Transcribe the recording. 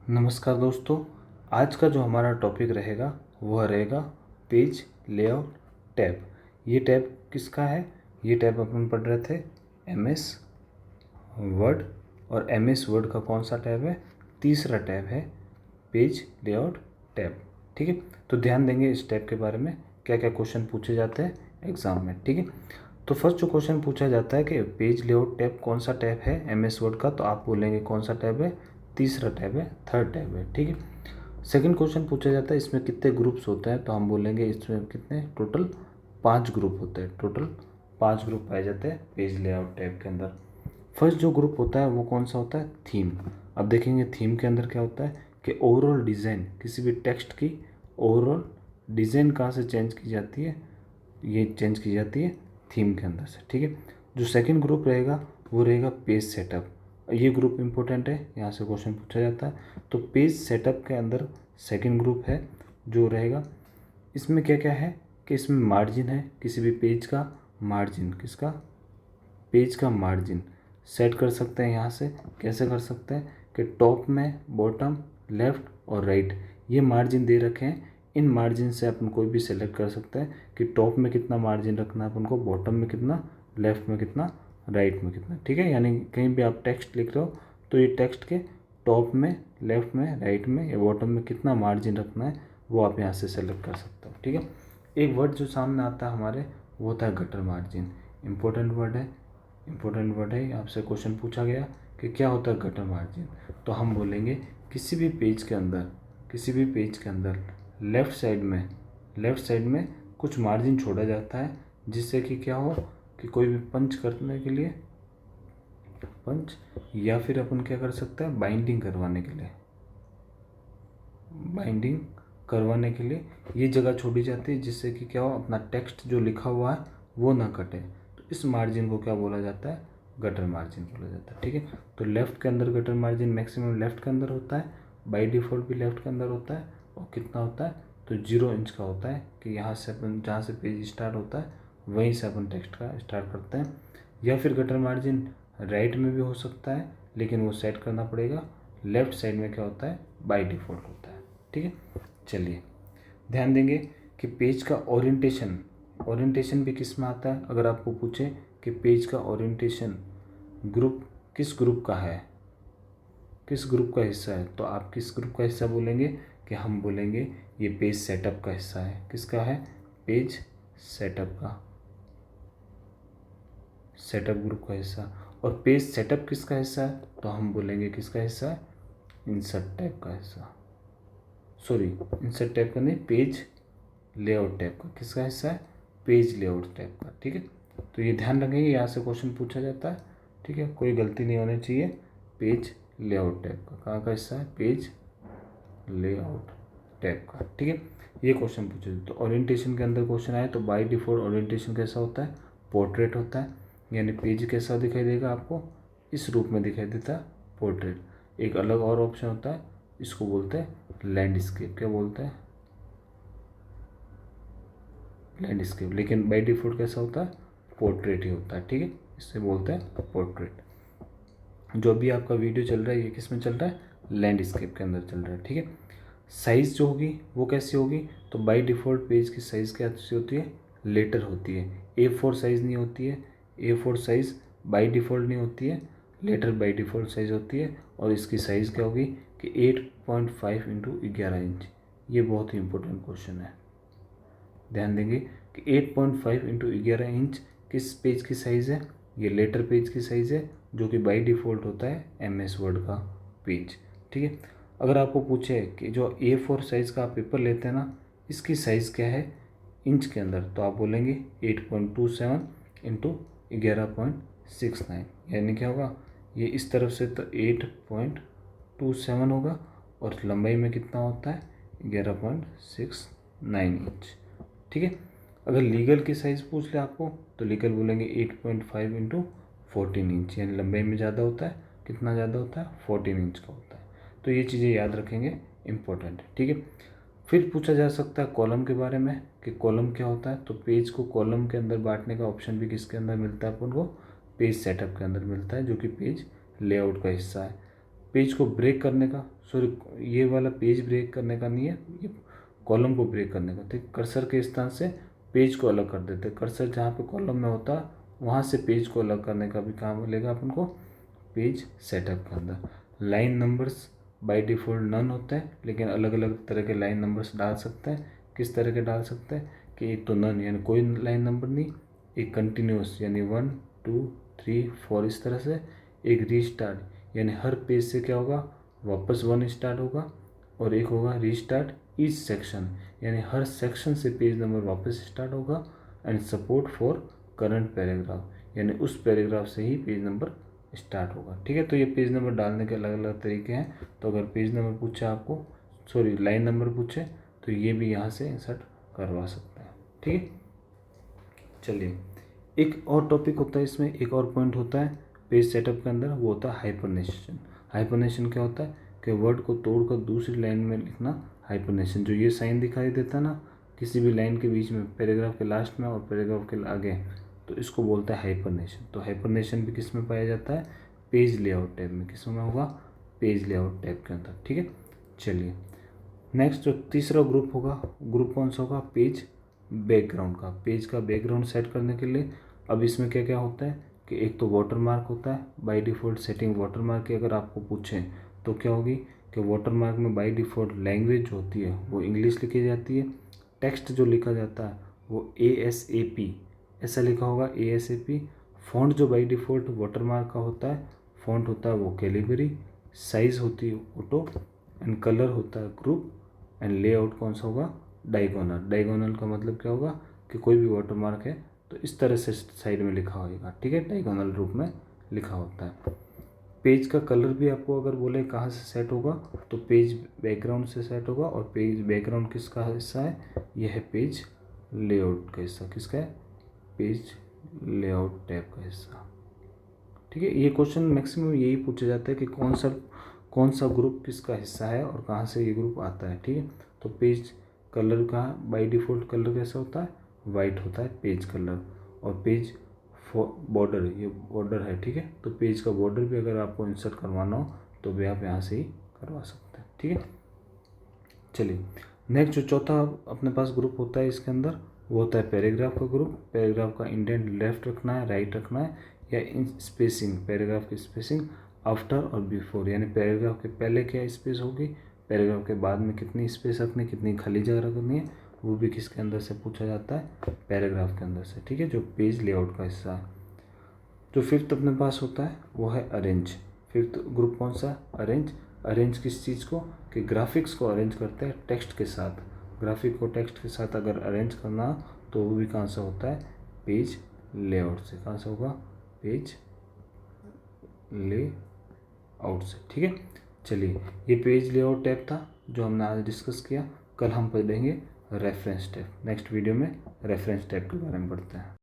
नमस्कार दोस्तों। आज का जो हमारा टॉपिक रहेगा वह रहेगा पेज लेआउट टैब। ये टैब किसका है? ये टैब अपन पढ़ रहे थे एमएस वर्ड, और एमएस वर्ड का कौन सा टैब है? तीसरा टैब है पेज लेआउट टैब। ठीक है, तो ध्यान देंगे इस टैब के बारे में, क्या क्या क्वेश्चन पूछे जाते हैं एग्जाम में। ठीक है, तो फर्स्ट जो क्वेश्चन पूछा जाता है कि पेज लेआउट टैब कौन सा टैब है एमएस वर्ड का, तो आप बोलेंगे कौन सा टैब है? तीसरा टैब है, थर्ड टैब है। ठीक है, सेकंड क्वेश्चन पूछा जाता है इसमें कितने ग्रुप्स होते हैं, तो हम बोलेंगे इसमें कितने टोटल 5 ग्रुप होते हैं। टोटल 5 ग्रुप पाए जाते हैं पेज लेआउट टैब के अंदर। फर्स्ट जो ग्रुप होता है वो कौन सा होता है? थीम। अब देखेंगे थीम के अंदर क्या होता है कि ओवरऑल डिज़ाइन, किसी भी टेक्स्ट की ओवरऑल डिज़ाइन कहाँ से चेंज की जाती है? ये चेंज की जाती है थीम के अंदर से। ठीक है, जो सेकंड ग्रुप रहेगा वो रहेगा पेज सेटअप। ये ग्रुप इंपॉर्टेंट है, यहाँ से क्वेश्चन पूछा जाता है। तो पेज सेटअप के अंदर सेकंड ग्रुप है जो रहेगा, इसमें क्या क्या है कि इसमें मार्जिन है, किसी भी पेज का मार्जिन, किसका? पेज का मार्जिन सेट कर सकते हैं। यहाँ से कैसे कर सकते हैं कि टॉप में, बॉटम, लेफ़्ट और राइट ये मार्जिन दे रखे हैं। इन मार्जिन से अपन कोई भी सेलेक्ट कर सकते हैं कि टॉप में कितना मार्जिन रखना है अपन को, बॉटम में कितना, लेफ़्ट में कितना, राइट में कितना। ठीक है, यानी कहीं भी आप टेक्स्ट लिख रहे हो तो ये टेक्स्ट के टॉप में, लेफ़्ट में, राइट में या बॉटम में कितना मार्जिन रखना है वो आप यहाँ से सेलेक्ट कर सकते हो। ठीक है, एक वर्ड जो सामने आता है हमारे वो होता है गटर मार्जिन। इंपॉर्टेंट वर्ड है, इंपॉर्टेंट वर्ड है। आपसे क्वेश्चन पूछा गया कि क्या होता है गटर मार्जिन, तो हम बोलेंगे किसी भी पेज के अंदर, किसी भी पेज के अंदर लेफ़्ट साइड में कुछ मार्जिन छोड़ा जाता है, जिससे कि क्या हो कि कोई भी पंच करने के लिए, पंच या फिर अपन क्या कर सकते हैं बाइंडिंग करवाने के लिए, बाइंडिंग करवाने के लिए ये जगह छोड़ी जाती है, जिससे कि क्या हो अपना टेक्स्ट जो लिखा हुआ है वो ना कटे। तो इस मार्जिन को क्या बोला जाता है? गटर मार्जिन बोला जाता है। ठीक है, तो लेफ़्ट के अंदर गटर मार्जिन मैक्सिमम लेफ़्ट के अंदर होता है, बाय डिफ़ॉल्ट भी लेफ़्ट के अंदर होता है। और कितना होता है? तो 0 इंच का होता है कि यहाँ से अपन जहाँ से पेज स्टार्ट होता है वहीं से अपन टेक्स्ट का स्टार्ट करते हैं। या फिर गटर मार्जिन राइट में भी हो सकता है, लेकिन वो सेट करना पड़ेगा। लेफ़्ट साइड में क्या होता है? बाय डिफ़ॉल्ट होता है। ठीक है, चलिए ध्यान देंगे कि पेज का ओरिएंटेशन, ओरिएंटेशन भी किस में आता है? अगर आपको पूछे कि पेज का ओरिएंटेशन ग्रुप किस ग्रुप का है, किस ग्रुप का हिस्सा है, तो आप किस ग्रुप का हिस्सा बोलेंगे? कि हम बोलेंगे ये पेज सेटअप का हिस्सा है। किसका है? पेज सेटअप का, सेटअप ग्रुप का हिस्सा। और पेज सेटअप किसका हिस्सा है? तो हम बोलेंगे किसका हिस्सा है? इंसर्ट टैब का हिस्सा। सॉरी, इंसर्ट टैब का नहीं, पेज लेआउट टैब का। किसका हिस्सा है? पेज लेआउट टैब का। ठीक है, तो ये ध्यान रखेंगे, यहाँ से क्वेश्चन पूछा जाता है। ठीक है, कोई गलती नहीं होनी चाहिए। पेज लेआउट टैब का कहाँ का हिस्सा है? पेज लेआउट टैब का। ठीक है, ये क्वेश्चन पूछे तो ओरिएंटेशन के अंदर क्वेश्चन आए तो बाय डिफ़ॉल्ट ओरिएंटेशन कैसा होता है? पोर्ट्रेट होता है। यानी पेज कैसा दिखाई देगा आपको? इस रूप में दिखाई देता है, पोर्ट्रेट। एक अलग और ऑप्शन होता है, इसको बोलते हैं लैंडस्केप। क्या बोलते हैं? लैंडस्केप। लेकिन बाय डिफ़ॉल्ट कैसा होता है? पोर्ट्रेट ही होता है। ठीक है, इससे बोलते हैं पोर्ट्रेट। जो भी आपका वीडियो चल रहा है ये किस में चल रहा है? लैंडस्केप के अंदर चल रहा है। ठीक है, साइज़ जो होगी वो कैसी होगी? तो बाय डिफ़ॉल्ट पेज की साइज़ कैसी होती है? लेटर होती है। A4 साइज़ नहीं होती है। A4 साइज़ बाय डिफ़ॉल्ट नहीं होती है, लेटर बाय डिफ़ॉल्ट साइज़ होती है। और इसकी साइज़ क्या होगी कि 8.5 इंटू 11 इंच। ये बहुत ही इंपॉर्टेंट क्वेश्चन है, ध्यान देंगे कि 8.5 इंटू 11 इंच किस पेज की साइज़ है? ये लेटर पेज की साइज़ है, जो कि बाय डिफ़ॉल्ट होता है एमएस वर्ड का पेज। ठीक है, अगर आपको पूछे कि जो A4 साइज़ का आप पेपर लेते हैं ना, इसकी साइज़ क्या है इंच के अंदर, तो आप बोलेंगे 8.27 इंटू 11.69। यानी क्या होगा? ये इस तरफ से तो 8.27 होगा, और लंबाई में कितना होता है? 11.69 इंच। ठीक है, अगर लीगल की साइज़ पूछ ले आपको तो लीगल बोलेंगे 8.5 इंटू 14 इंच। यानी लंबाई में ज़्यादा होता है, कितना ज़्यादा होता है? 14 इंच का होता है। तो ये चीज़ें याद रखेंगे, इंपॉर्टेंट है। ठीक है, फिर पूछा जा सकता है कॉलम के बारे में कि कॉलम क्या होता है। तो पेज को कॉलम के अंदर बांटने का ऑप्शन भी किसके अंदर मिलता है अपन को? पेज सेटअप के अंदर मिलता है, जो कि पेज लेआउट का हिस्सा है। पेज को ब्रेक करने का, सॉरी ये वाला पेज ब्रेक करने का नहीं है, ये कॉलम को ब्रेक करने का। ठीक, कर्सर के स्थान से पेज को अलग कर देते हैं। कर्सर जहाँ पे कॉलम में होता है वहाँ से पेज को अलग करने का भी काम मिलेगा अपन को पेज सेटअप के अंदर। Line numbers by default none होते हैं, लेकिन अलग अलग तरह के लाइन नंबर्स डाल सकते हैं। किस तरह के डाल सकते हैं कि एक तो नन यानी कोई लाइन नंबर नहीं, एक कंटिन्यूस यानी 1 2 3 4 इस तरह से, एक रीस्टार्ट यानी हर पेज से क्या होगा वापस 1 स्टार्ट होगा, और एक होगा रीस्टार्ट ईच सेक्शन यानी हर सेक्शन से पेज नंबर वापस स्टार्ट होगा। And support for current paragraph यानी उस पैराग्राफ से ही पेज नंबर स्टार्ट होगा। ठीक है, तो ये पेज नंबर डालने के अलग अलग तरीके हैं। तो अगर पेज नंबर पूछे आपको, सॉरी लाइन नंबर पूछे, तो ये भी यहाँ से इंसर्ट करवा सकते हैं। ठीक है, चलिए एक और टॉपिक होता है इसमें, एक और पॉइंट होता है पेज सेटअप के अंदर, वो होता है हाइपरनेशन। हाइपरनेशन क्या होता है कि वर्ड को तोड़कर दूसरी लाइन में लिखना। हाइपरनेशन जो ये साइन दिखाई देता है ना किसी भी लाइन के बीच में, पैराग्राफ के लास्ट में और पैराग्राफ के आगे, तो इसको बोलता है हाइपरनेशन। तो हाइपरनेशन भी किस में पाया जाता है, पेज लेआउट टैब में। किस में होगा, पेज लेआउट टैब के अंदर। ठीक है, चलिए नेक्स्ट जो तीसरा ग्रुप होगा, ग्रुप कौन सा होगा, पेज बैकग्राउंड का। पेज का बैकग्राउंड सेट करने के लिए अब इसमें क्या क्या होता है कि एक तो वाटरमार्क होता है। बाय डिफ़ॉल्ट सेटिंग वाटरमार्क की अगर आपको पूछें तो क्या होगी कि वाटरमार्क में बाय डिफ़ॉल्ट लैंग्वेज जो होती है वो इंग्लिश लिखी जाती है। टेक्स्ट जो लिखा जाता है वो ASAP ऐसा लिखा होगा, ASAP। फ़ॉन्ट जो बाय डिफ़ॉल्ट वाटरमार्क का होता है, फ़ॉन्ट होता है वो कैलिबरी। साइज़ होती है ऑटो, एंड कलर होता है ग्रुप, एंड लेआउट कौन सा होगा, डायगोनल। डायगोनल का मतलब क्या होगा कि कोई भी वाटरमार्क है तो इस तरह से साइड में लिखा होगा। ठीक है, डायगोनल रूप में लिखा होता है। पेज का कलर भी आपको अगर बोले कहाँ से सेट होगा तो पेज बैकग्राउंड से सेट होगा। और पेज बैकग्राउंड किसका हिस्सा है, यह है पेज लेआउट का हिस्सा। किसका है, पेज लेआउट टैब का हिस्सा। ठीक है, ये क्वेश्चन मैक्सिमम यही पूछा जाता है कि कौन सा ग्रुप किसका हिस्सा है और कहाँ से ये ग्रुप आता है। ठीक है, तो पेज कलर का बाय डिफ़ॉल्ट कलर कैसा होता है, वाइट होता है पेज कलर। और पेज बॉर्डर, ये बॉर्डर है। ठीक है, तो पेज का बॉर्डर भी अगर आपको इंसर्ट करवाना हो तो भी आप यहाँ से ही करवा सकते हैं। ठीक है, चलिए नेक्स्ट जो चौथा अपने पास ग्रुप होता है इसके अंदर, वो होता है पैराग्राफ का ग्रुप। पैराग्राफ का इंडेंट लेफ्ट रखना है, राइट रखना है, या इन स्पेसिंग, पैराग्राफ की स्पेसिंग आफ्टर और बिफोर यानी पैराग्राफ के पहले क्या स्पेस होगी, पैराग्राफ के बाद में कितनी स्पेस रखनी, कितनी खाली जगह रखनी है, वो भी किसके अंदर से पूछा जाता है, पैराग्राफ के अंदर से। ठीक है, जो पेज लेआउट का हिस्सा है। जो फिफ्थ अपने पास होता है वो है अरेंज। फिफ्थ ग्रुप कौन सा, अरेंज। अरेंज किस चीज़ को, कि ग्राफिक्स को अरेंज करते हैं टेक्स्ट के साथ। ग्राफिक को टेक्स्ट के साथ अगर अरेंज करना तो वो भी कहाँ से होता है, पेज लेआउट से। कहाँ से होगा, पेज लेआउट से। ठीक है, चलिए ये पेज लेआउट टैब था जो हमने आज डिस्कस किया। कल हम पढ़ेंगे रेफरेंस टैब। नेक्स्ट वीडियो में रेफरेंस टैब के बारे में पढ़ते हैं।